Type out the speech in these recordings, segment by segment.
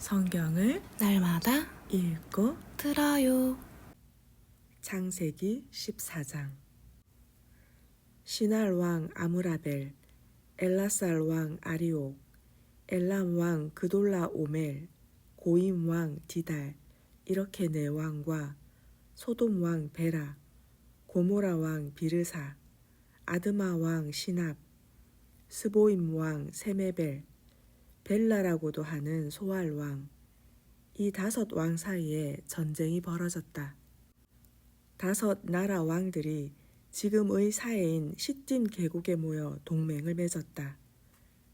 성경을 날마다 읽고 들어요. 창세기 14장. 시날 왕 아므라벨, 엘라살 왕 아리옥, 엘람 왕 그돌라 오멜, 고임 왕 디달, 이렇게 네 왕과 소돔 왕 베라, 고모라 왕 비르사, 아드마 왕 시납, 스보임 왕 세메벨, 벨라라고도 하는 소알 왕, 이 5왕 사이에 전쟁이 벌어졌다. 5 나라 왕들이 지금의 사해인 시딤 계곡에 모여 동맹을 맺었다.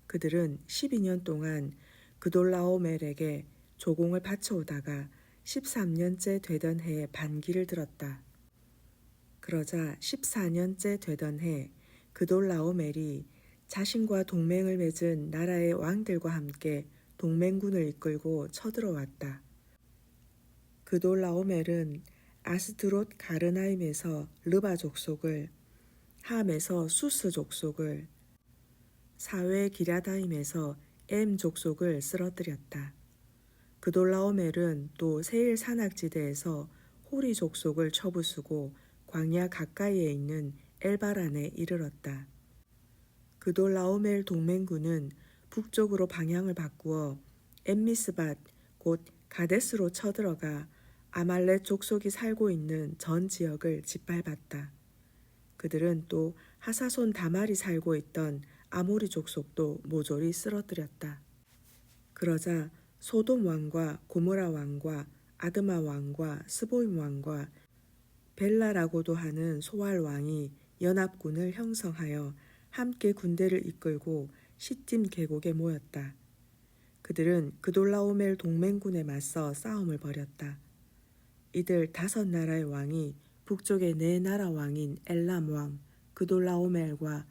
그들은 12년 동안 그돌라오멜에게 조공을 바쳐오다가 13년째 되던 해에 반기를 들었다. 그러자 14년째 되던 해 그돌라오멜이 자신과 동맹을 맺은 나라의 왕들과 함께 동맹군을 이끌고 쳐들어왔다. 그돌라오멜은 아스드롯 가르나임에서 르바 족속을, 함에서 수스 족속을, 사외 기랴다임에서 엠 족속을 쓰러뜨렸다. 그돌라오멜은 또 세일 산악지대에서 호리 족속을 쳐부수고 광야 가까이에 있는 엘바란에 이르렀다. 그돌라오멜 동맹군은 북쪽으로 방향을 바꾸어 엠미스밧 곧 가데스로 쳐들어가 아말렉 족속이 살고 있는 전 지역을 짓밟았다. 그들은 또 하사손 다말이 살고 있던 아모리 족속도 모조리 쓰러뜨렸다. 그러자 소돔 왕과 고모라 왕과 아드마 왕과 스보임 왕과 벨라라고도 하는 소알 왕이 연합군을 형성하여 함께 군대를 이끌고 시딤 계곡에 모였다. 그들은 그돌라오멜 동맹군에 맞서 싸움을 벌였다. 이들 5 나라의 왕이 북쪽의 4 나라 왕인 엘람 왕 그돌라오멜과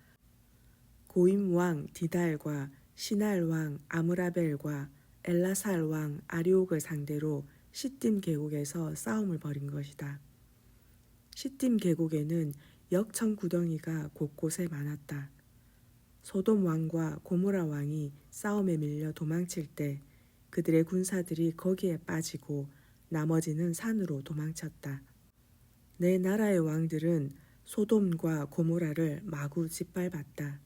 고임 왕 디달과 시날 왕 아므라벨과 엘라살 왕 아리옥을 상대로 시딤 계곡에서 싸움을 벌인 것이다. 시딤 계곡에는 역청 구덩이가 곳곳에 많았다. 소돔 왕과 고모라 왕이 싸움에 밀려 도망칠 때 그들의 군사들이 거기에 빠지고 나머지는 산으로 도망쳤다. 4 나라의 왕들은 소돔과 고모라를 마구 짓밟았다.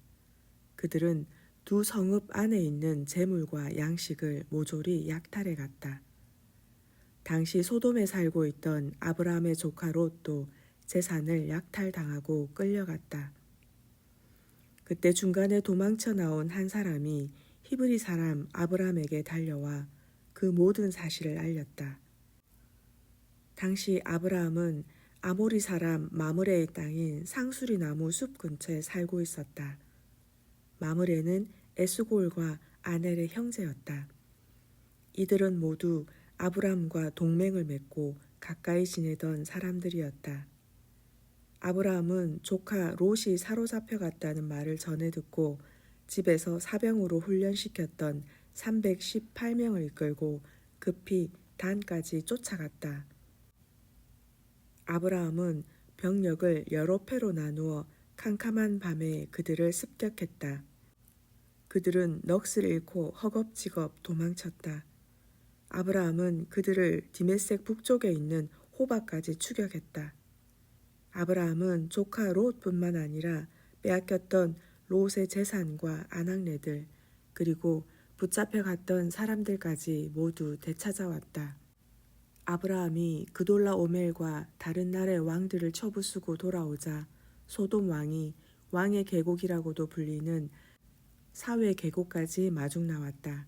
그들은 2 성읍 안에 있는 재물과 양식을 모조리 약탈해 갔다. 당시 소돔에 살고 있던 아브라함의 조카 롯도 재산을 약탈당하고 끌려갔다. 그때 중간에 도망쳐 나온 한 사람이 히브리 사람 아브라함에게 달려와 그 모든 사실을 알렸다. 당시 아브라함은 아모리 사람 마므레의 땅인 상수리 나무 숲 근처에 살고 있었다. 마므레는 에스골과 아넬의 형제였다. 이들은 모두 아브라함과 동맹을 맺고 가까이 지내던 사람들이었다. 아브라함은 조카 롯이 사로잡혀갔다는 말을 전해 듣고 집에서 사병으로 훈련시켰던 318명을 이끌고 급히 단까지 쫓아갔다. 아브라함은 병력을 여러 패로 나누어 캄캄한 밤에 그들을 습격했다. 그들은 넋을 잃고 허겁지겁 도망쳤다. 아브라함은 그들을 디메섹 북쪽에 있는 호바까지 추격했다. 아브라함은 조카 롯뿐만 아니라 빼앗겼던 롯의 재산과 아낙네들 그리고 붙잡혀갔던 사람들까지 모두 되찾아왔다. 아브라함이 그돌라오멜과 다른 나라의 왕들을 쳐부수고 돌아오자 소돔 왕이 왕의 계곡이라고도 불리는 사외 계곡까지 마중 나왔다.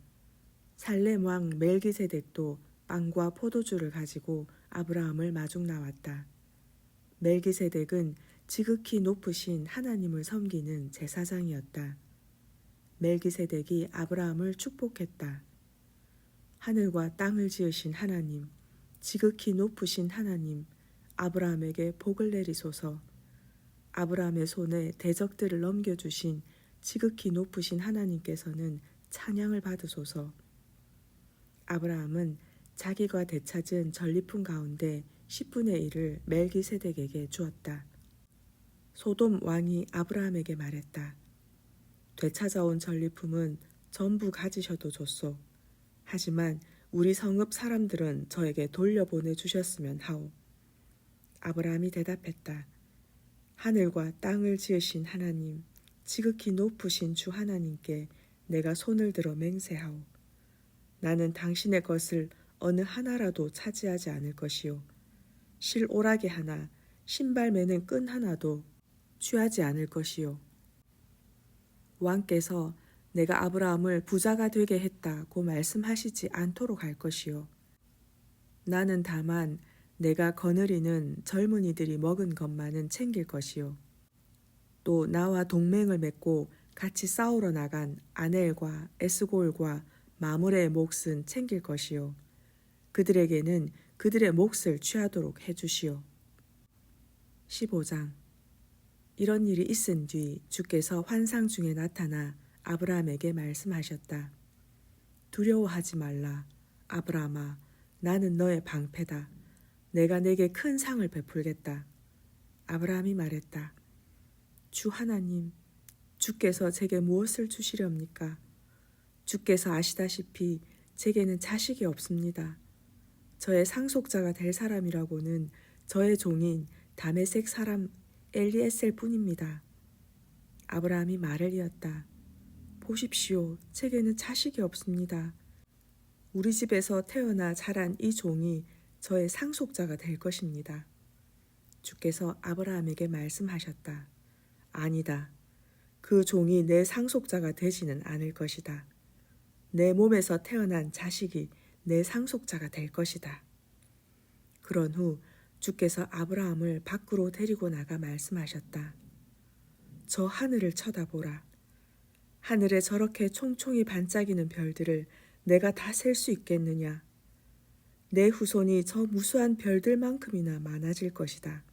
살렘 왕 멜기세덱도 빵과 포도주를 가지고 아브라함을 마중 나왔다. 멜기세덱은 지극히 높으신 하나님을 섬기는 제사장이었다. 멜기세덱이 아브라함을 축복했다. 하늘과 땅을 지으신 하나님, 지극히 높으신 하나님, 아브라함에게 복을 내리소서. 아브라함의 손에 대적들을 넘겨주신 지극히 높으신 하나님께서는 찬양을 받으소서. 아브라함은 자기가 되찾은 전리품 가운데 10분의 1을 멜기세덱에게 주었다. 소돔 왕이 아브라함에게 말했다. 되찾아온 전리품은 전부 가지셔도 좋소. 하지만 우리 성읍 사람들은 저에게 돌려보내 주셨으면 하오. 아브라함이 대답했다. 하늘과 땅을 지으신 하나님, 지극히 높으신 주 하나님께 내가 손을 들어 맹세하오. 나는 당신의 것을 어느 하나라도 차지하지 않을 것이요. 실오라기 하나, 신발 매는 끈 하나도 취하지 않을 것이요. 왕께서 내가 아브라함을 부자가 되게 했다고 말씀하시지 않도록 할 것이요. 나는 다만 내가 거느리는 젊은이들이 먹은 것만은 챙길 것이요. 또 나와 동맹을 맺고 같이 싸우러 나간 아넬과 에스골과 마므레의 몫은 챙길 것이요. 그들에게는 그들의 몫을 취하도록 해주시오. 15장. 이런 일이 있은 뒤 주께서 환상 중에 나타나 아브라함에게 말씀하셨다. 두려워하지 말라. 아브라함아, 나는 너의 방패다. 내가 내게 큰 상을 베풀겠다. 아브라함이 말했다. 주 하나님, 주께서 제게 무엇을 주시렵니까? 주께서 아시다시피 제게는 자식이 없습니다. 저의 상속자가 될 사람이라고는 저의 종인 다메섹 사람 엘리에셀 뿐입니다. 아브라함이 말을 이었다. 보십시오. 제게는 자식이 없습니다. 우리 집에서 태어나 자란 이 종이 저의 상속자가 될 것입니다. 주께서 아브라함에게 말씀하셨다. 아니다. 그 종이 내 상속자가 되지는 않을 것이다. 내 몸에서 태어난 자식이 내 상속자가 될 것이다. 그런 후 주께서 아브라함을 밖으로 데리고 나가 말씀하셨다. 저 하늘을 쳐다보라. 하늘에 저렇게 총총히 반짝이는 별들을 내가 다 셀 수 있겠느냐. 내 후손이 저 무수한 별들만큼이나 많아질 것이다.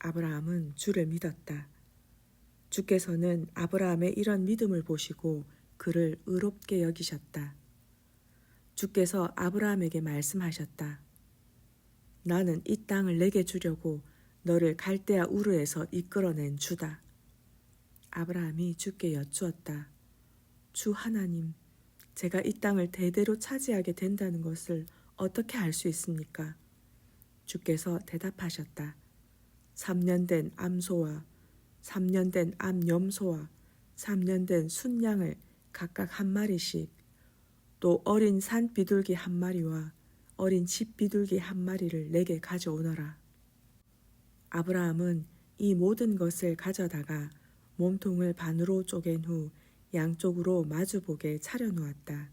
아브라함은 주를 믿었다. 주께서는 아브라함의 이런 믿음을 보시고 그를 의롭게 여기셨다. 주께서 아브라함에게 말씀하셨다. 나는 이 땅을 내게 주려고 너를 갈대아 우르에서 이끌어낸 주다. 아브라함이 주께 여쭈었다. 주 하나님, 제가 이 땅을 대대로 차지하게 된다는 것을 어떻게 알 수 있습니까? 주께서 대답하셨다. 3년 된 암소와 3년 된 암염소와 3년 된 순양을 각각 한 마리씩, 또 어린 산 비둘기 한 마리와 어린 집 비둘기 한 마리를 내게 가져오너라. 아브라함은 이 모든 것을 가져다가 몸통을 반으로 쪼갠 후 양쪽으로 마주보게 차려놓았다.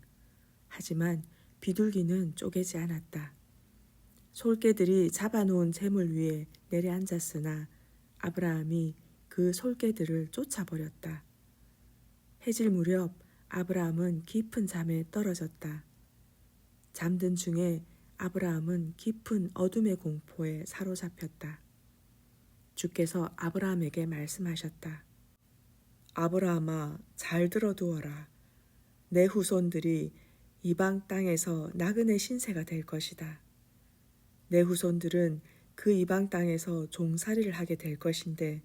하지만 비둘기는 쪼개지 않았다. 솔개들이 잡아놓은 재물 위에 내려앉았으나 아브라함이 그 솔개들을 쫓아버렸다. 해질 무렵 아브라함은 깊은 잠에 떨어졌다. 잠든 중에 아브라함은 깊은 어둠의 공포에 사로잡혔다. 주께서 아브라함에게 말씀하셨다. 아브라함아, 잘 들어두어라. 내 후손들이 이방 땅에서 나그네 신세가 될 것이다. 내 후손들은 그 이방 땅에서 종살이를 하게 될 것인데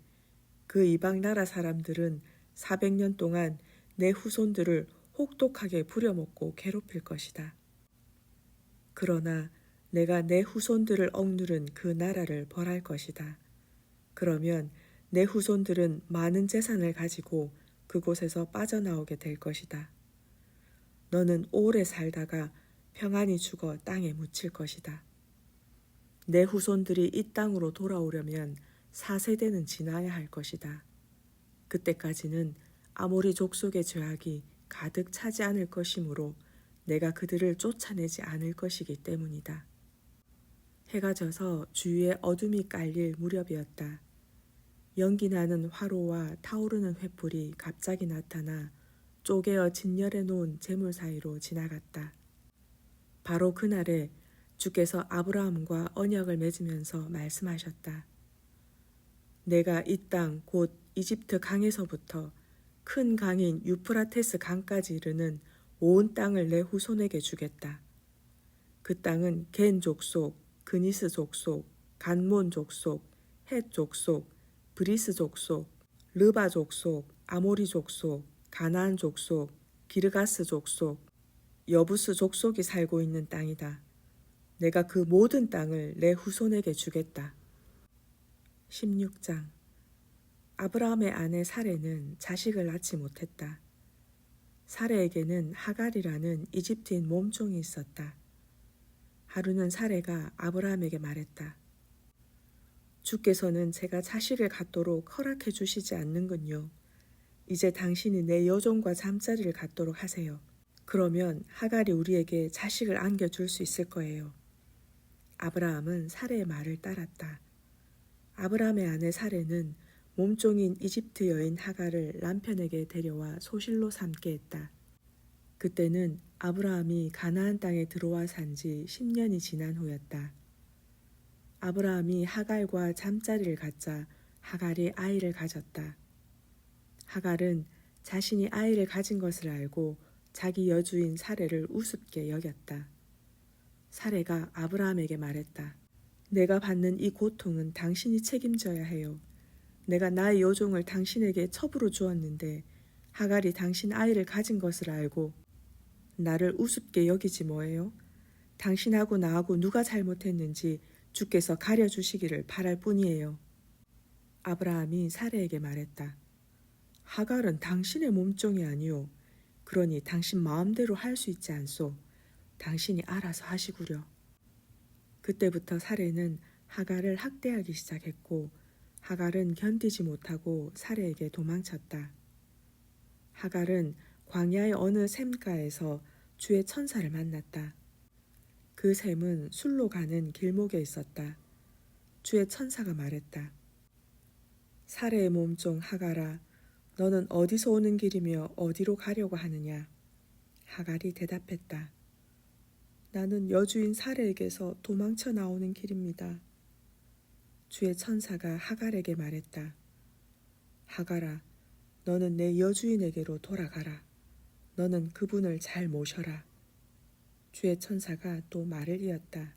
그 이방 나라 사람들은 400년 동안 내 후손들을 혹독하게 부려먹고 괴롭힐 것이다. 그러나 내가 내 후손들을 억누른 그 나라를 벌할 것이다. 그러면 내 후손들은 많은 재산을 가지고 그곳에서 빠져나오게 될 것이다. 너는 오래 살다가 평안히 죽어 땅에 묻힐 것이다. 내 후손들이 이 땅으로 돌아오려면 4세대는 지나야 할 것이다. 그때까지는 아모리 족속의 죄악이 가득 차지 않을 것이므로 내가 그들을 쫓아내지 않을 것이기 때문이다. 해가 져서 주위에 어둠이 깔릴 무렵이었다. 연기 나는 화로와 타오르는 횃불이 갑자기 나타나 쪼개어 진열해 놓은 재물 사이로 지나갔다. 바로 그날에 주께서 아브라함과 언약을 맺으면서 말씀하셨다. 내가 이 땅 곧 이집트 강에서부터 큰 강인 유프라테스 강까지 이르는 온 땅을 내 후손에게 주겠다. 그 땅은 겐 족속, 그니스 족속, 간몬 족속, 헷 족속, 브리스 족속, 르바 족속, 아모리 족속, 가나안 족속, 기르가스 족속, 여부수 족속이 살고 있는 땅이다. 내가 그 모든 땅을 내 후손에게 주겠다. 16장. 아브라함의 아내 사레는 자식을 낳지 못했다. 사레에게는 하갈이라는 이집트인 몸종이 있었다. 하루는 사레가 아브라함에게 말했다. 주께서는 제가 자식을 갖도록 허락해 주시지 않는군요. 이제 당신이 내 여종과 잠자리를 갖도록 하세요. 그러면 하갈이 우리에게 자식을 안겨줄 수 있을 거예요. 아브라함은 사레의 말을 따랐다. 아브라함의 아내 사레는 몸종인 이집트 여인 하갈을 남편에게 데려와 소실로 삼게 했다. 그때는 아브라함이 가나안 땅에 들어와 산 지 10년이 지난 후였다. 아브라함이 하갈과 잠자리를 갖자 하갈이 아이를 가졌다. 하갈은 자신이 아이를 가진 것을 알고 자기 여주인 사레를 우습게 여겼다. 사레가 아브라함에게 말했다. 내가 받는 이 고통은 당신이 책임져야 해요. 내가 나의 여종을 당신에게 첩으로 주었는데 하갈이 당신 아이를 가진 것을 알고 나를 우습게 여기지 뭐예요? 당신하고 나하고 누가 잘못했는지 주께서 가려주시기를 바랄 뿐이에요. 아브라함이 사레에게 말했다. 하갈은 당신의 몸종이 아니오. 그러니 당신 마음대로 할 수 있지 않소. 당신이 알아서 하시구려. 그때부터 사레는 하갈을 학대하기 시작했고 하갈은 견디지 못하고 사레에게 도망쳤다. 하갈은 광야의 어느 샘가에서 주의 천사를 만났다. 그 샘은 술로 가는 길목에 있었다. 주의 천사가 말했다. 사레의 몸종 하갈아, 너는 어디서 오는 길이며 어디로 가려고 하느냐? 하갈이 대답했다. 나는 여주인 사레에게서 도망쳐 나오는 길입니다. 주의 천사가 하갈에게 말했다. 하갈아, 너는 내 여주인에게로 돌아가라. 너는 그분을 잘 모셔라. 주의 천사가 또 말을 이었다.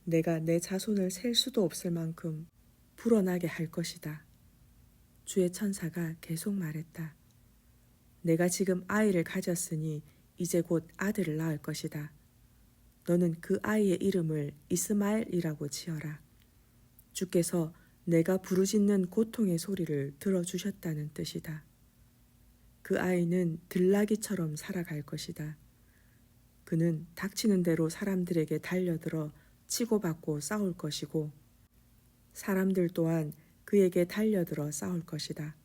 내가 내 자손을 셀 수도 없을 만큼 불어나게 할 것이다. 주의 천사가 계속 말했다. 내가 지금 아이를 가졌으니 이제 곧 아들을 낳을 것이다. 너는 그 아이의 이름을 이스마엘이라고 지어라. 주께서 내가 부르짖는 고통의 소리를 들어주셨다는 뜻이다. 그 아이는 들나귀처럼 살아갈 것이다. 그는 닥치는 대로 사람들에게 달려들어 치고받고 싸울 것이고 사람들 또한 그에게 달려들어 싸울 것이다.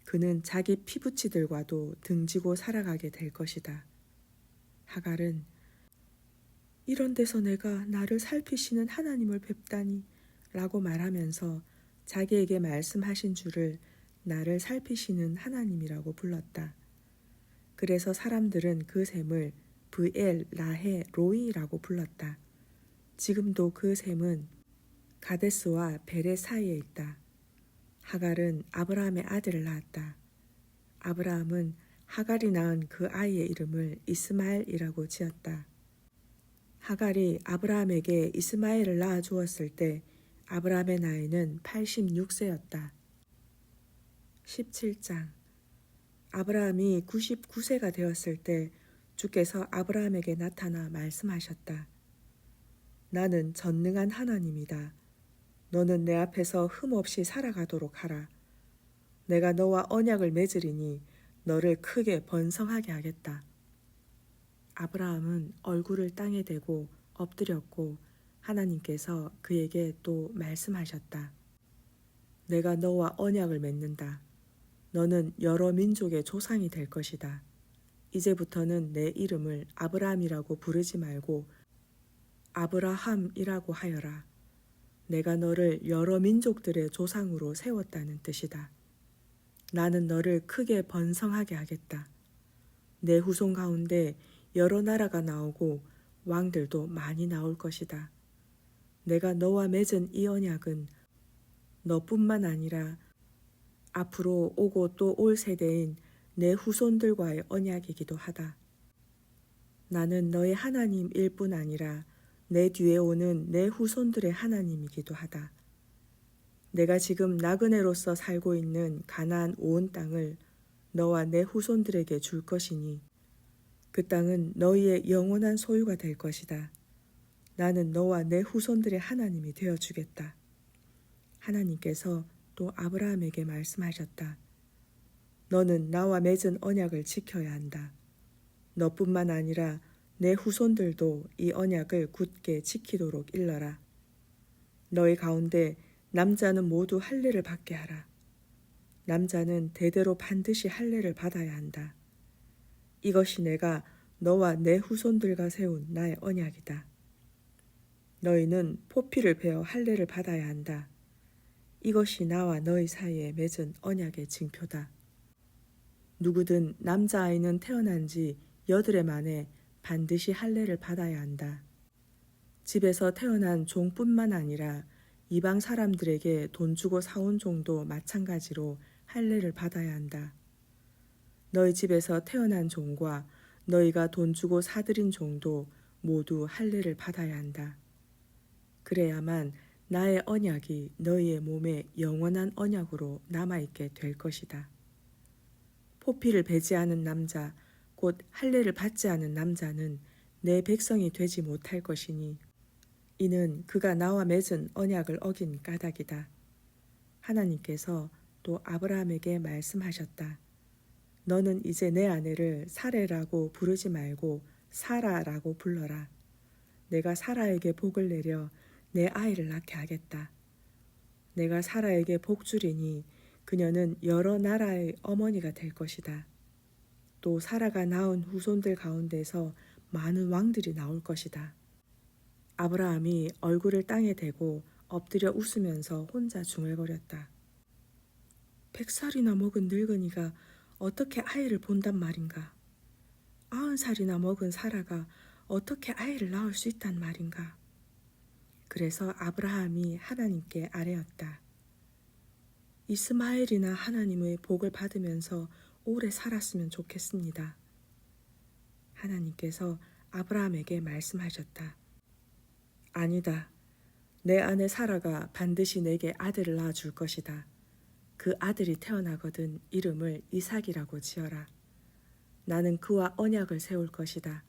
그는 자기 피부치들과도 등지고 살아가게 될 것이다. 하갈은 이런 데서 내가 나를 살피시는 하나님을 뵙다니 라고 말하면서 자기에게 말씀하신 주를 나를 살피시는 하나님이라고 불렀다. 그래서 사람들은 그 샘을 브엘 라헤 로이라고 불렀다. 지금도 그 샘은 가데스와 베레 사이에 있다. 하갈은 아브라함의 아들을 낳았다. 아브라함은 하갈이 낳은 그 아이의 이름을 이스마엘이라고 지었다. 하갈이 아브라함에게 이스마엘을 낳아 주었을 때 아브라함의 나이는 86세였다. 17장. 아브라함이 99세가 되었을 때 주께서 아브라함에게 나타나 말씀하셨다. 나는 전능한 하나님이다. 너는 내 앞에서 흠없이 살아가도록 하라. 내가 너와 언약을 맺으리니 너를 크게 번성하게 하겠다. 아브라함은 얼굴을 땅에 대고 엎드렸고 하나님께서 그에게 또 말씀하셨다. 내가 너와 언약을 맺는다. 너는 여러 민족의 조상이 될 것이다. 이제부터는 내 이름을 아브라함이라고 부르지 말고 아브라함이라고 하여라. 내가 너를 여러 민족들의 조상으로 세웠다는 뜻이다. 나는 너를 크게 번성하게 하겠다. 내 후손 가운데 여러 나라가 나오고 왕들도 많이 나올 것이다. 내가 너와 맺은 이 언약은 너뿐만 아니라 앞으로 오고 또 올 세대인 내 후손들과의 언약이기도 하다. 나는 너의 하나님일 뿐 아니라 내 뒤에 오는 내 후손들의 하나님이기도 하다. 내가 지금 나그네로서 살고 있는 가나안 온 땅을 너와 내 후손들에게 줄 것이니 그 땅은 너희의 영원한 소유가 될 것이다. 나는 너와 내 후손들의 하나님이 되어주겠다. 하나님께서 또 아브라함에게 말씀하셨다. 너는 나와 맺은 언약을 지켜야 한다. 너뿐만 아니라 내 후손들도 이 언약을 굳게 지키도록 일러라. 너희 가운데 남자는 모두 할례를 받게 하라. 남자는 대대로 반드시 할례를 받아야 한다. 이것이 내가 너와 내 후손들과 세운 나의 언약이다. 너희는 포피를 베어 할례를 받아야 한다. 이것이 나와 너희 사이에 맺은 언약의 징표다. 누구든 남자아이는 태어난 지 8해 만에 반드시 할례를 받아야 한다. 집에서 태어난 종뿐만 아니라 이방 사람들에게 돈 주고 사온 종도 마찬가지로 할례를 받아야 한다. 너희 집에서 태어난 종과 너희가 돈 주고 사들인 종도 모두 할례를 받아야 한다. 그래야만 나의 언약이 너희의 몸에 영원한 언약으로 남아있게 될 것이다. 포피를 배제하는 남자, 곧 할례를 받지 않은 남자는 내 백성이 되지 못할 것이니 이는 그가 나와 맺은 언약을 어긴 까닭이다. 하나님께서 또 아브라함에게 말씀하셨다. 너는 이제 내 아내를 사레라고 부르지 말고 사라라고 불러라. 내가 사라에게 복을 내려 내 아이를 낳게 하겠다. 내가 사라에게 복 주리니 그녀는 여러 나라의 어머니가 될 것이다. 또 사라가 낳은 후손들 가운데서 많은 왕들이 나올 것이다. 아브라함이 얼굴을 땅에 대고 엎드려 웃으면서 혼자 중얼거렸다. 100살이나 먹은 늙은이가 어떻게 아이를 본단 말인가? 90살이나 먹은 사라가 어떻게 아이를 낳을 수 있단 말인가? 그래서 아브라함이 하나님께 아뢰었다. 이스마엘이나 하나님의 복을 받으면서 오래 살았으면 좋겠습니다. 하나님께서 아브라함에게 말씀하셨다. 아니다. 내 아내 사라가 반드시 내게 아들을 낳아줄 것이다. 그 아들이 태어나거든 이름을 이삭이라고 지어라. 나는 그와 언약을 세울 것이다.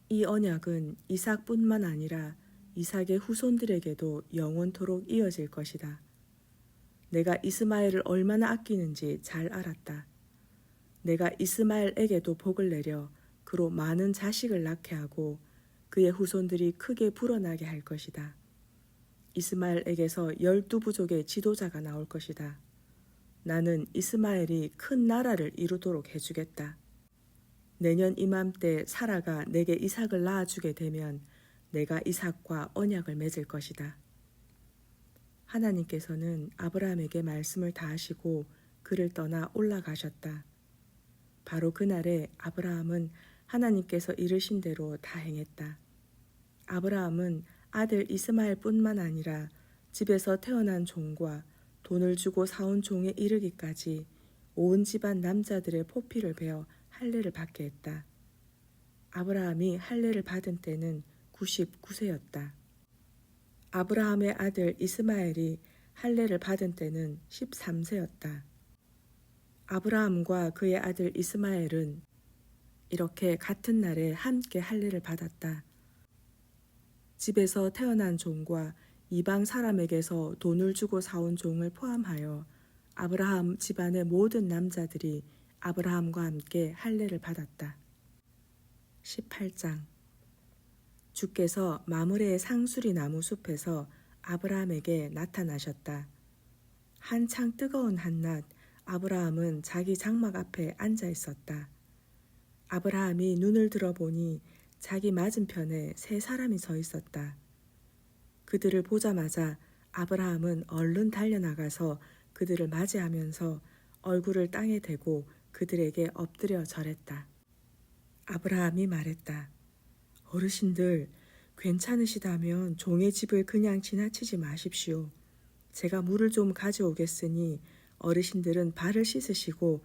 이 언약은 이삭뿐만 아니라 이삭의 후손들에게도 영원토록 이어질 것이다. 내가 이스마엘을 얼마나 아끼는지 잘 알았다. 내가 이스마엘에게도 복을 내려 그로 많은 자식을 낳게 하고 그의 후손들이 크게 불어나게 할 것이다. 이스마엘에게서 12부족의 지도자가 나올 것이다. 나는 이스마엘이 큰 나라를 이루도록 해주겠다. 내년 이맘때 사라가 내게 이삭을 낳아주게 되면 내가 이삭과 언약을 맺을 것이다. 하나님께서는 아브라함에게 말씀을 다하시고 그를 떠나 올라가셨다. 바로 그날에 아브라함은 하나님께서 이르신 대로 다 행했다. 아브라함은 아들 이스마엘뿐만 아니라 집에서 태어난 종과 돈을 주고 사온 종에 이르기까지 온 집안 남자들의 포피를 베어 할례를 받게 했다. 아브라함이 할례를 받은 때는 99세였다. 아브라함의 아들 이스마엘이 할례를 받은 때는 13세였다. 아브라함과 그의 아들 이스마엘은 이렇게 같은 날에 함께 할례를 받았다. 집에서 태어난 종과 이방 사람에게서 돈을 주고 사온 종을 포함하여 아브라함 집안의 모든 남자들이 아브라함과 함께 할례를 받았다. 18장 주께서 마므레의 상수리 나무 숲에서 아브라함에게 나타나셨다. 한창 뜨거운 한낮 아브라함은 자기 장막 앞에 앉아 있었다. 아브라함이 눈을 들어보니 자기 맞은편에 3사람이 서 있었다. 그들을 보자마자 아브라함은 얼른 달려나가서 그들을 맞이하면서 얼굴을 땅에 대고 그들에게 엎드려 절했다. 아브라함이 말했다. 어르신들, 괜찮으시다면 종의 집을 그냥 지나치지 마십시오. 제가 물을 좀 가져오겠으니 어르신들은 발을 씻으시고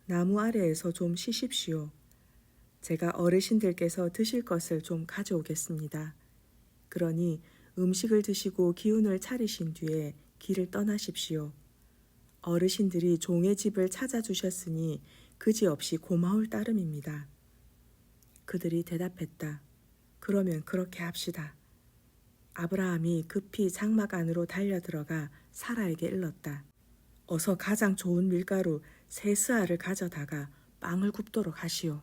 나무 아래에서 좀 쉬십시오. 제가 어르신들께서 드실 것을 좀 가져오겠습니다. 그러니 음식을 드시고 기운을 차리신 뒤에 길을 떠나십시오. 어르신들이 종의 집을 찾아주셨으니 그지없이 고마울 따름입니다. 그들이 대답했다. 그러면 그렇게 합시다. 아브라함이 급히 장막 안으로 달려들어가 사라에게 일렀다. 어서 가장 좋은 밀가루 3스아를 가져다가 빵을 굽도록 하시오.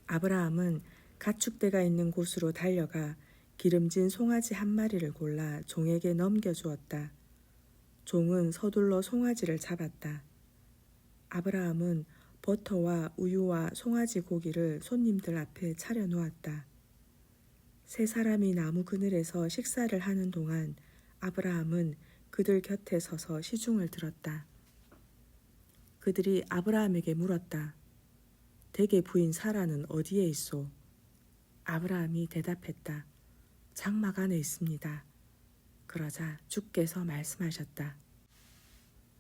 아브라함은 가축대가 있는 곳으로 달려가 기름진 송아지 한 마리를 골라 종에게 넘겨주었다. 종은 서둘러 송아지를 잡았다. 아브라함은 버터와 우유와 송아지 고기를 손님들 앞에 차려놓았다. 3사람이 나무 그늘에서 식사를 하는 동안 아브라함은 그들 곁에 서서 시중을 들었다. 그들이 아브라함에게 물었다. 대개 부인 사라는 어디에 있소? 아브라함이 대답했다. 장막 안에 있습니다. 그러자 주께서 말씀하셨다.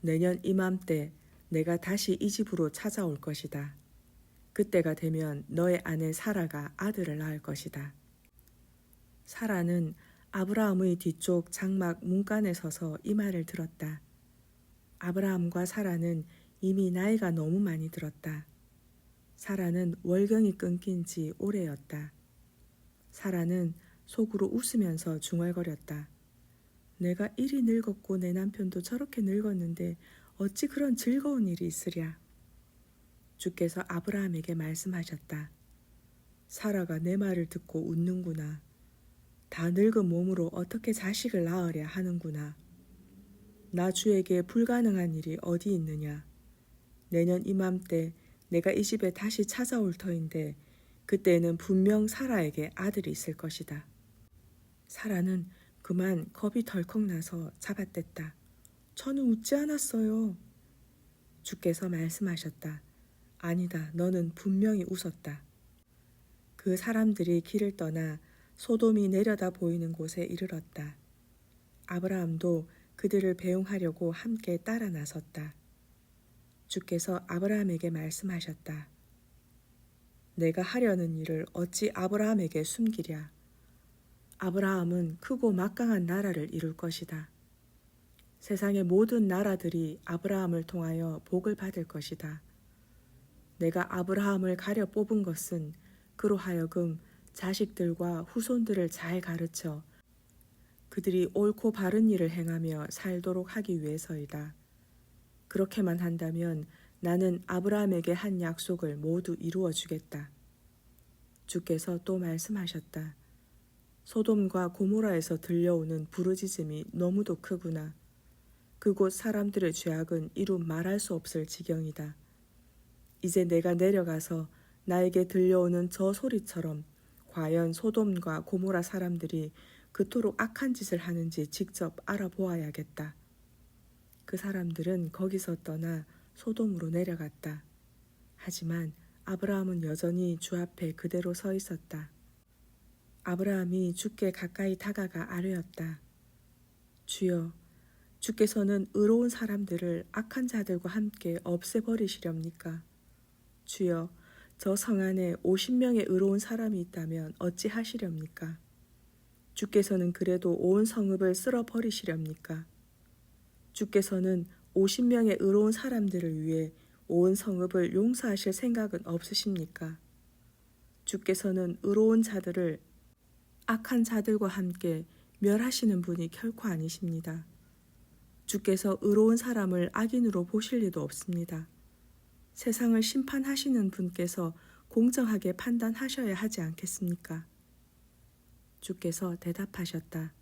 내년 이맘때 내가 다시 이 집으로 찾아올 것이다. 그때가 되면 너의 아내 사라가 아들을 낳을 것이다. 사라는 아브라함의 뒤쪽 장막 문간에 서서 이 말을 들었다. 아브라함과 사라는 이미 나이가 너무 많이 들었다. 사라는 월경이 끊긴 지 오래였다. 사라는 속으로 웃으면서 중얼거렸다. 내가 이리 늙었고 내 남편도 저렇게 늙었는데 어찌 그런 즐거운 일이 있으랴. 주께서 아브라함에게 말씀하셨다. 사라가 내 말을 듣고 웃는구나. 다 늙은 몸으로 어떻게 자식을 낳으랴 하는구나. 나 주에게 불가능한 일이 어디 있느냐. 내년 이맘때 내가 이 집에 다시 찾아올 터인데 그때에는 분명 사라에게 아들이 있을 것이다. 사라는 그만 겁이 덜컥 나서 잡아댔다. 저는 웃지 않았어요. 주께서 말씀하셨다. 아니다, 너는 분명히 웃었다. 그 사람들이 길을 떠나 소돔이 내려다 보이는 곳에 이르렀다. 아브라함도 그들을 배웅하려고 함께 따라 나섰다. 주께서 아브라함에게 말씀하셨다. 내가 하려는 일을 어찌 아브라함에게 숨기랴. 아브라함은 크고 막강한 나라를 이룰 것이다. 세상의 모든 나라들이 아브라함을 통하여 복을 받을 것이다. 내가 아브라함을 가려 뽑은 것은 그로 하여금 자식들과 후손들을 잘 가르쳐 그들이 옳고 바른 일을 행하며 살도록 하기 위해서이다. 그렇게만 한다면 나는 아브라함에게 한 약속을 모두 이루어 주겠다. 주께서 또 말씀하셨다. 소돔과 고모라에서 들려오는 부르짖음이 너무도 크구나. 그곳 사람들의 죄악은 이루 말할 수 없을 지경이다. 이제 내가 내려가서 나에게 들려오는 저 소리처럼 과연 소돔과 고모라 사람들이 그토록 악한 짓을 하는지 직접 알아보아야겠다. 그 사람들은 거기서 떠나 소돔으로 내려갔다. 하지만 아브라함은 여전히 주 앞에 그대로 서 있었다. 아브라함이 주께 가까이 다가가 아뢰었다. 주여, 주께서는 의로운 사람들을 악한 자들과 함께 없애버리시렵니까? 주여, 저 성 안에 50명의 의로운 사람이 있다면 어찌 하시렵니까? 주께서는 그래도 온 성읍을 쓸어버리시렵니까? 주께서는 50명의 의로운 사람들을 위해 온 성읍을 용서하실 생각은 없으십니까? 주께서는 의로운 자들을 악한 자들과 함께 멸하시는 분이 결코 아니십니다. 주께서 의로운 사람을 악인으로 보실 리도 없습니다. 세상을 심판하시는 분께서 공정하게 판단하셔야 하지 않겠습니까? 주께서 대답하셨다.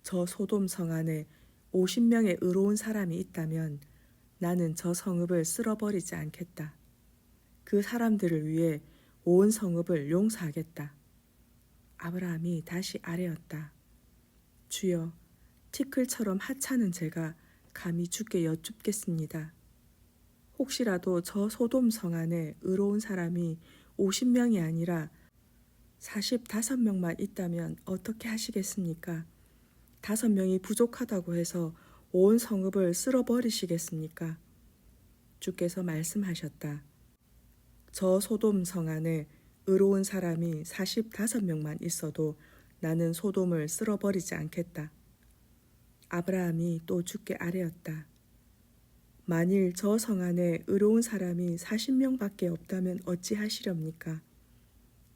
저 소돔 성 안에 50명의 의로운 사람이 있다면 나는 저 성읍을 쓸어버리지 않겠다. 그 사람들을 위해 온 성읍을 용서하겠다. 아브라함이 다시 아뢰었다. 주여, 티끌처럼 하찮은 제가 감히 주께 여쭙겠습니다. 혹시라도 저 소돔 성 안에 의로운 사람이 50명이 아니라 45명만 있다면 어떻게 하시겠습니까? 5명이 부족하다고 해서 온 성읍을 쓸어버리시겠습니까? 주께서 말씀하셨다. 저 소돔 성 안에 의로운 사람이 45명만 있어도 나는 소돔을 쓸어버리지 않겠다. 아브라함이 또 주께 아뢰었다. 만일 저 성 안에 의로운 사람이 40명밖에 없다면 어찌 하시렵니까?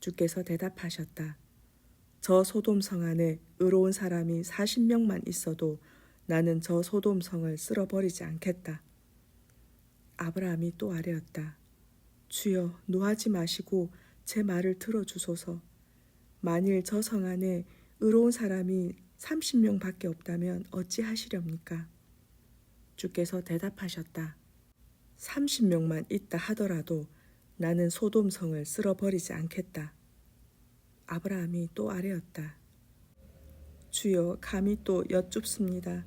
주께서 대답하셨다. 저 소돔성 안에 의로운 사람이 40명만 있어도 나는 저 소돔성을 쓸어버리지 않겠다. 아브라함이 또 아뢰었다. 주여, 노하지 마시고 제 말을 들어주소서. 만일 저 성 안에 의로운 사람이 30명밖에 없다면 어찌하시렵니까? 주께서 대답하셨다. 30명만 있다 하더라도 나는 소돔성을 쓸어버리지 않겠다. 아브라함이 또 아뢰었다. 주여, 감히 또 여쭙습니다.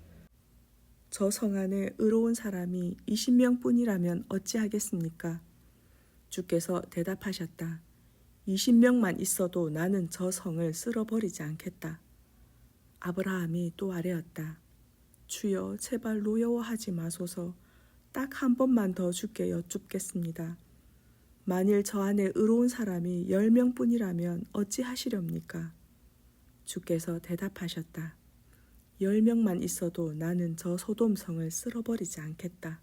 저 성 안에 의로운 사람이 20명뿐이라면 어찌하겠습니까? 주께서 대답하셨다. 20명만 있어도 나는 저 성을 쓸어버리지 않겠다. 아브라함이 또 아뢰었다. 주여, 제발 노여워하지 마소서. 딱 한 번만 더 주께 여쭙겠습니다. 만일 저 안에 의로운 사람이 10명뿐이라면 어찌하시렵니까? 주께서 대답하셨다. 10명만 있어도 나는 저 소돔성을 쓸어버리지 않겠다.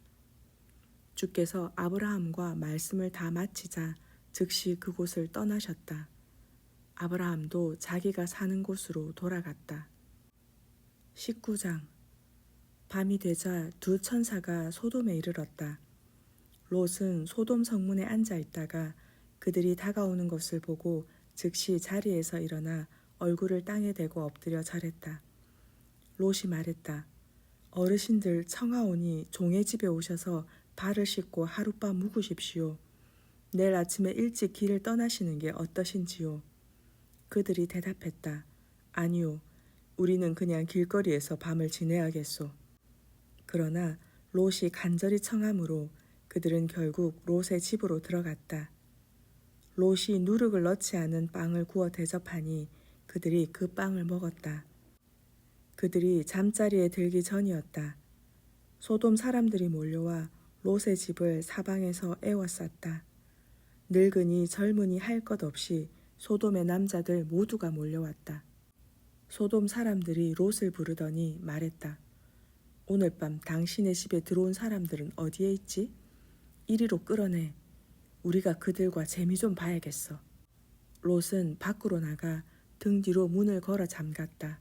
주께서 아브라함과 말씀을 다 마치자 즉시 그곳을 떠나셨다. 아브라함도 자기가 사는 곳으로 돌아갔다. 19장. 밤이 되자 두 천사가 소돔에 이르렀다. 롯은 소돔 성문에 앉아 있다가 그들이 다가오는 것을 보고 즉시 자리에서 일어나 얼굴을 땅에 대고 엎드려 절했다. 롯이 말했다. 어르신들 청하오니 종의 집에 오셔서 발을 씻고 하룻밤 묵으십시오. 내일 아침에 일찍 길을 떠나시는 게 어떠신지요? 그들이 대답했다. 아니요, 우리는 그냥 길거리에서 밤을 지내야겠소. 그러나 롯이 간절히 청함으로 그들은 결국 롯의 집으로 들어갔다. 롯이 누룩을 넣지 않은 빵을 구워 대접하니 그들이 그 빵을 먹었다. 그들이 잠자리에 들기 전이었다. 소돔 사람들이 몰려와 롯의 집을 사방에서 에워쌌다. 늙은이 젊은이 할 것 없이 소돔의 남자들 모두가 몰려왔다. 소돔 사람들이 롯을 부르더니 말했다. 오늘 밤 당신의 집에 들어온 사람들은 어디에 있지? 이리로 끌어내. 우리가 그들과 재미 좀 봐야겠어. 롯은 밖으로 나가 등 뒤로 문을 걸어 잠갔다.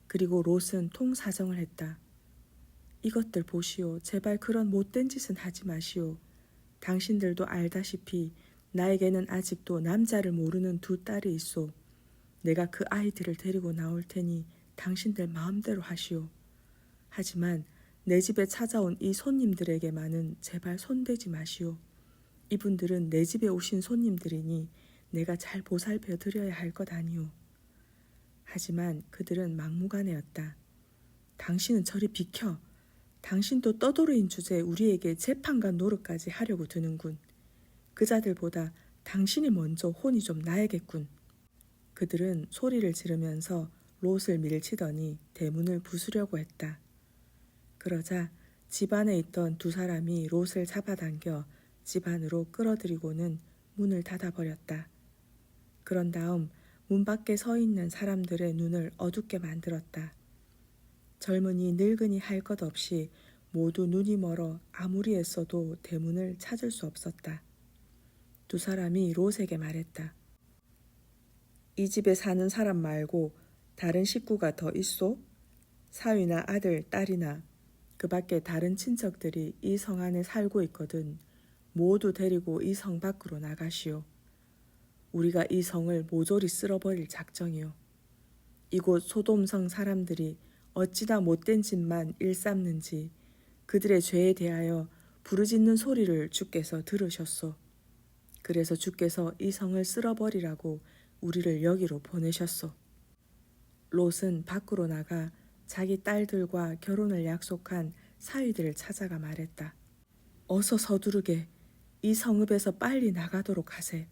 그리고 롯은 통사정을 했다. 이것들 보시오. 제발 그런 못된 짓은 하지 마시오. 당신들도 알다시피 나에게는 아직도 남자를 모르는 두 딸이 있소. 내가 그 아이들을 데리고 나올 테니 당신들 마음대로 하시오. 하지만 내 집에 찾아온 이 손님들에게만은 제발 손대지 마시오. 이분들은 내 집에 오신 손님들이니 내가 잘 보살펴 드려야 할 것 아니오. 하지만 그들은 막무가내였다. 당신은 저리 비켜. 당신도 떠돌이인 주제에 우리에게 재판관 노릇까지 하려고 드는군. 그 자들보다 당신이 먼저 혼이 좀 나야겠군. 그들은 소리를 지르면서 롯을 밀치더니 대문을 부수려고 했다. 그러자 집 안에 있던 두 사람이 롯을 잡아당겨 집 안으로 끌어들이고는 문을 닫아버렸다. 그런 다음 문 밖에 서 있는 사람들의 눈을 어둡게 만들었다. 젊은이 늙은이 할 것 없이 모두 눈이 멀어 아무리 애써도 대문을 찾을 수 없었다. 두 사람이 롯에게 말했다. 이 집에 사는 사람 말고 다른 식구가 더 있소? 사위나 아들, 딸이나 그 밖에 다른 친척들이 이 성 안에 살고 있거든 모두 데리고 이 성 밖으로 나가시오. 우리가 이 성을 모조리 쓸어버릴 작정이오. 이곳 소돔성 사람들이 어찌나 못된 짓만 일삼는지 그들의 죄에 대하여 부르짖는 소리를 주께서 들으셨소. 그래서 주께서 이 성을 쓸어버리라고 우리를 여기로 보내셨소. 롯은 밖으로 나가 자기 딸들과 결혼을 약속한 사위들을 찾아가 말했다. 어서 서두르게 이 성읍에서 빨리 나가도록 하세.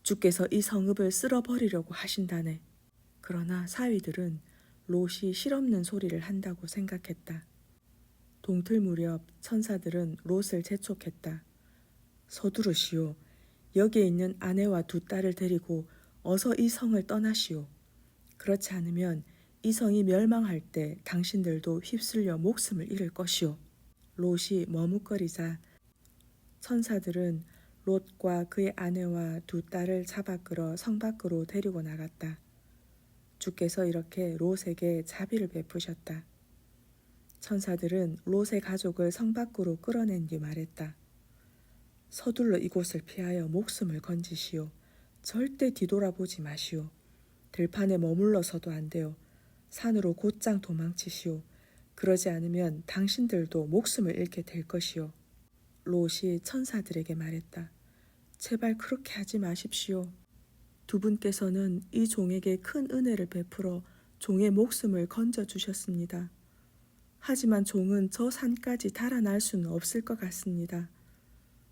주께서 이 성읍을 쓸어버리려고 하신다네. 그러나 사위들은 롯이 실없는 소리를 한다고 생각했다. 동틀 무렵 천사들은 롯을 재촉했다. 서두르시오. 여기에 있는 아내와 두 딸을 데리고 어서 이 성을 떠나시오. 그렇지 않으면 이 성이 멸망할 때 당신들도 휩쓸려 목숨을 잃을 것이오. 롯이 머뭇거리자 천사들은 롯과 그의 아내와 두 딸을 잡아 끌어 성 밖으로 데리고 나갔다. 주께서 이렇게 롯에게 자비를 베푸셨다. 천사들은 롯의 가족을 성 밖으로 끌어낸 뒤 말했다. 서둘러 이곳을 피하여 목숨을 건지시오. 절대 뒤돌아보지 마시오. 들판에 머물러서도 안 돼요. 산으로 곧장 도망치시오. 그러지 않으면 당신들도 목숨을 잃게 될 것이오. 롯이 천사들에게 말했다. 제발 그렇게 하지 마십시오. 두 분께서는 이 종에게 큰 은혜를 베풀어 종의 목숨을 건져주셨습니다. 하지만 종은 저 산까지 달아날 수는 없을 것 같습니다.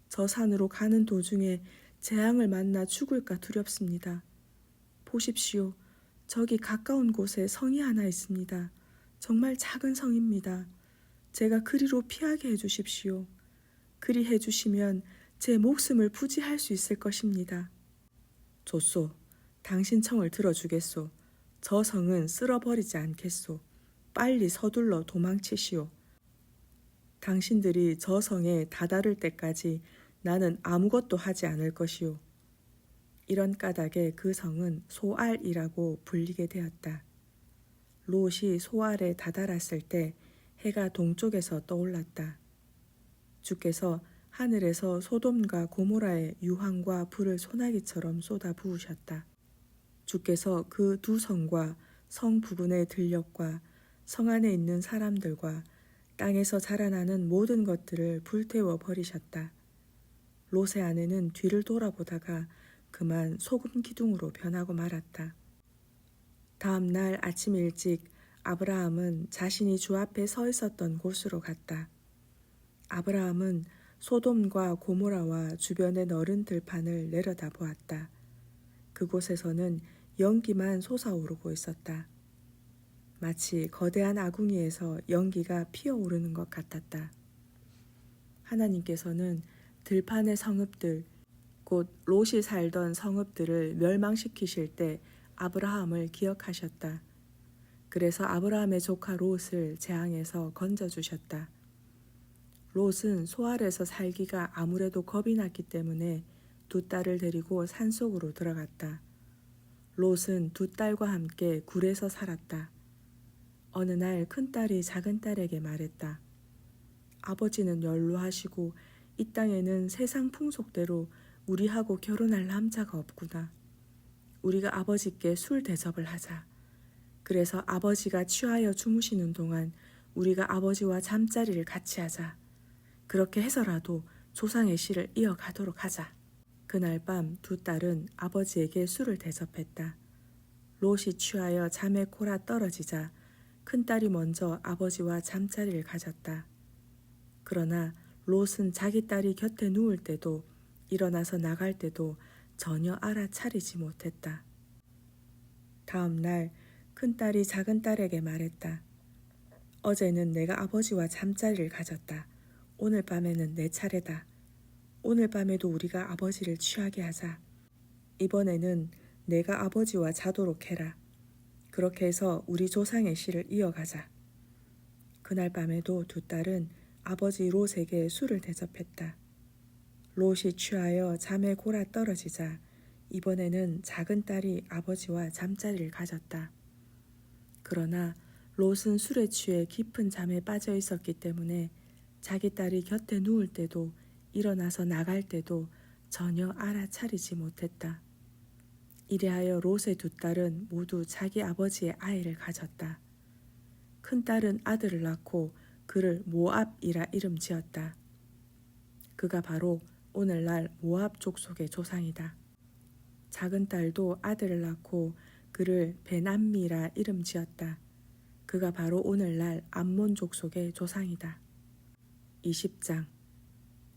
저 산으로 가는 도중에 재앙을 만나 죽을까 두렵습니다. 보십시오. 저기 가까운 곳에 성이 하나 있습니다. 정말 작은 성입니다. 제가 그리로 피하게 해주십시오. 그리 해주시면 제 목숨을 부지할 수 있을 것입니다. 좋소. 당신 청을 들어주겠소. 저 성은 쓸어버리지 않겠소. 빨리 서둘러 도망치시오. 당신들이 저 성에 다다를 때까지 나는 아무것도 하지 않을 것이오. 이런 까닭에 그 성은 소알이라고 불리게 되었다. 롯이 소알에 다다랐을 때 해가 동쪽에서 떠올랐다. 주께서 하늘에서 소돔과 고모라의 유황과 불을 소나기처럼 쏟아 부으셨다. 주께서 그 두 성과 성 부근의 들녘과 성 안에 있는 사람들과 땅에서 자라나는 모든 것들을 불태워 버리셨다. 롯의 아내는 뒤를 돌아보다가 그만 소금 기둥으로 변하고 말았다. 다음 날 아침 일찍 아브라함은 자신이 주 앞에 서 있었던 곳으로 갔다. 아브라함은 소돔과 고모라와 주변의 너른 들판을 내려다 보았다. 그곳에서는 연기만 솟아오르고 있었다. 마치 거대한 아궁이에서 연기가 피어오르는 것 같았다. 하나님께서는 들판의 성읍들, 곧 롯이 살던 성읍들을 멸망시키실 때 아브라함을 기억하셨다. 그래서 아브라함의 조카 롯을 재앙에서 건져주셨다. 롯은 소알에서 살기가 아무래도 겁이 났기 때문에 두 딸을 데리고 산속으로 들어갔다. 롯은 두 딸과 함께 굴에서 살았다. 어느 날 큰딸이 작은딸에게 말했다. 아버지는 연로하시고 이 땅에는 세상 풍속대로 우리하고 결혼할 남자가 없구나. 우리가 아버지께 술 대접을 하자. 그래서 아버지가 취하여 주무시는 동안 우리가 아버지와 잠자리를 같이 하자. 그렇게 해서라도 조상의 씨를 이어가도록 하자. 그날 밤 두 딸은 아버지에게 술을 대접했다. 롯이 취하여 잠에 골아 떨어지자 큰딸이 먼저 아버지와 잠자리를 가졌다. 그러나 롯은 자기 딸이 곁에 누울 때도 일어나서 나갈 때도 전혀 알아차리지 못했다. 다음 날 큰딸이 작은딸에게 말했다. 어제는 내가 아버지와 잠자리를 가졌다. 오늘 밤에는 내 차례다. 오늘 밤에도 우리가 아버지를 취하게 하자. 이번에는 내가 아버지와 자도록 해라. 그렇게 해서 우리 조상의 씨를 이어가자. 그날 밤에도 두 딸은 아버지 롯에게 술을 대접했다. 롯이 취하여 잠에 골아 떨어지자 이번에는 작은 딸이 아버지와 잠자리를 가졌다. 그러나 롯은 술에 취해 깊은 잠에 빠져 있었기 때문에 자기 딸이 곁에 누울 때도 일어나서 나갈 때도 전혀 알아차리지 못했다. 이래하여 롯의 두 딸은 모두 자기 아버지의 아이를 가졌다. 큰 딸은 아들을 낳고 그를 모압이라 이름 지었다. 그가 바로 오늘날 모압 족속의 조상이다. 작은 딸도 아들을 낳고 그를 베남미라 이름 지었다. 그가 바로 오늘날 암몬 족속의 조상이다. 20장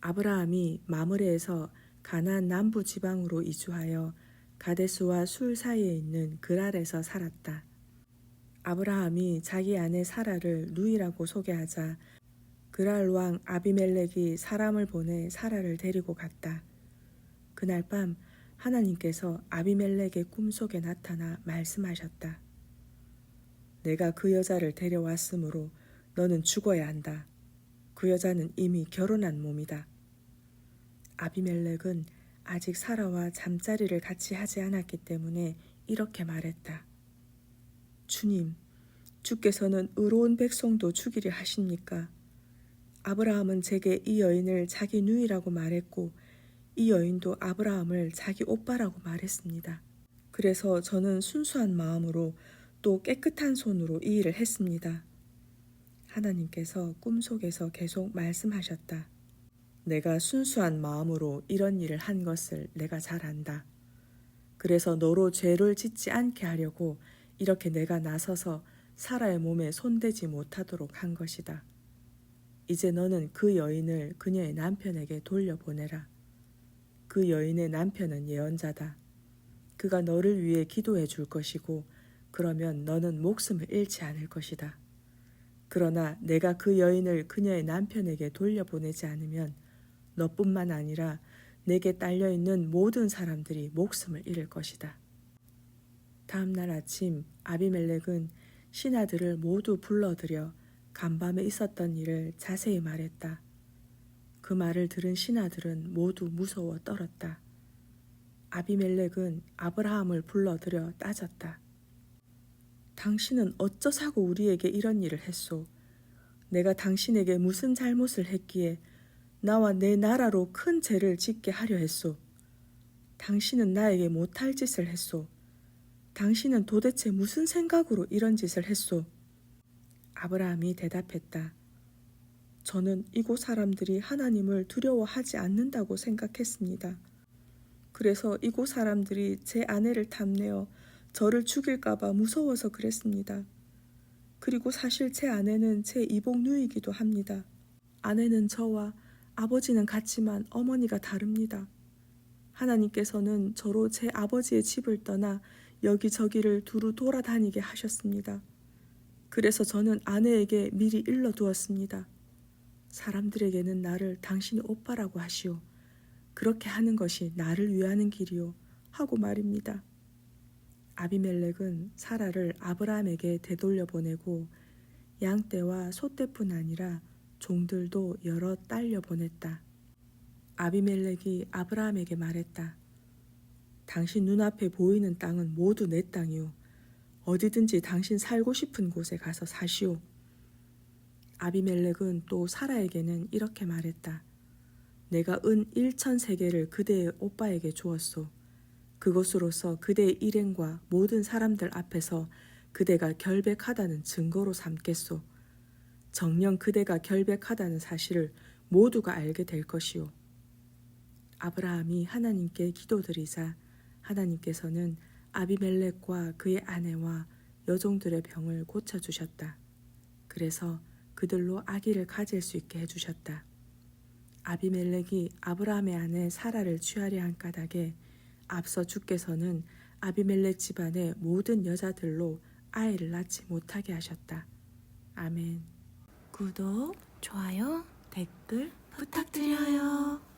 아브라함이 마므레에서 가나안 남부 지방으로 이주하여 가데스와 술 사이에 있는 그랄에서 살았다. 아브라함이 자기 아내 사라를 누이라고 소개하자 그랄 왕 아비멜렉이 사람을 보내 사라를 데리고 갔다. 그날 밤 하나님께서 아비멜렉의 꿈속에 나타나 말씀하셨다. 내가 그 여자를 데려왔으므로 너는 죽어야 한다. 그 여자는 이미 결혼한 몸이다. 아비멜렉은 아직 사라와 잠자리를 같이 하지 않았기 때문에 이렇게 말했다. 주님, 주께서는 의로운 백성도 죽이려 하십니까? 아브라함은 제게 이 여인을 자기 누이라고 말했고 이 여인도 아브라함을 자기 오빠라고 말했습니다. 그래서 저는 순수한 마음으로 또 깨끗한 손으로 이 일을 했습니다. 하나님께서 꿈속에서 계속 말씀하셨다. 내가 순수한 마음으로 이런 일을 한 것을 내가 잘 안다. 그래서 너로 죄를 짓지 않게 하려고 이렇게 내가 나서서 사라의 몸에 손대지 못하도록 한 것이다. 이제 너는 그 여인을 그녀의 남편에게 돌려보내라. 그 여인의 남편은 예언자다. 그가 너를 위해 기도해 줄 것이고 그러면 너는 목숨을 잃지 않을 것이다. 그러나 내가 그 여인을 그녀의 남편에게 돌려보내지 않으면 너뿐만 아니라 내게 딸려있는 모든 사람들이 목숨을 잃을 것이다. 다음 날 아침 아비멜렉은 신하들을 모두 불러들여 간밤에 있었던 일을 자세히 말했다. 그 말을 들은 신하들은 모두 무서워 떨었다. 아비멜렉은 아브라함을 불러들여 따졌다. 당신은 어쩌사고 우리에게 이런 일을 했소? 내가 당신에게 무슨 잘못을 했기에 나와 내 나라로 큰 죄를 짓게 하려 했소? 당신은 나에게 못할 짓을 했소? 당신은 도대체 무슨 생각으로 이런 짓을 했소? 아브라함이 대답했다. 저는 이곳 사람들이 하나님을 두려워하지 않는다고 생각했습니다. 그래서 이곳 사람들이 제 아내를 탐내어 저를 죽일까봐 무서워서 그랬습니다. 그리고 사실 제 아내는 제 이복 누이기도 합니다. 아내는 저와 아버지는 같지만 어머니가 다릅니다. 하나님께서는 저로 제 아버지의 집을 떠나 여기저기를 두루 돌아다니게 하셨습니다. 그래서 저는 아내에게 미리 일러두었습니다. 사람들에게는 나를 당신의 오빠라고 하시오. 그렇게 하는 것이 나를 위하는 길이오. 하고 말입니다. 아비멜렉은 사라를 아브라함에게 되돌려 보내고 양떼와 소떼뿐 아니라 종들도 여러 딸려 보냈다. 아비멜렉이 아브라함에게 말했다. 당신 눈앞에 보이는 땅은 모두 내 땅이오. 어디든지 당신 살고 싶은 곳에 가서 사시오. 아비멜렉은 또 사라에게는 이렇게 말했다. 내가 은 1,000세겔을 그대의 오빠에게 주었소. 그것으로서 그대의 일행과 모든 사람들 앞에서 그대가 결백하다는 증거로 삼겠소. 정녕 그대가 결백하다는 사실을 모두가 알게 될 것이오. 아브라함이 하나님께 기도드리자 하나님께서는 아비멜렉과 그의 아내와 여종들의 병을 고쳐주셨다. 그래서 그들로 아기를 가질 수 있게 해주셨다. 아비멜렉이 아브라함의 아내 사라를 취하려 한 까닭에 앞서 주께서는 아비멜렉 집안의 모든 여자들로 아이를 낳지 못하게 하셨다. 아멘. 구독, 좋아요 댓글 부탁드려요.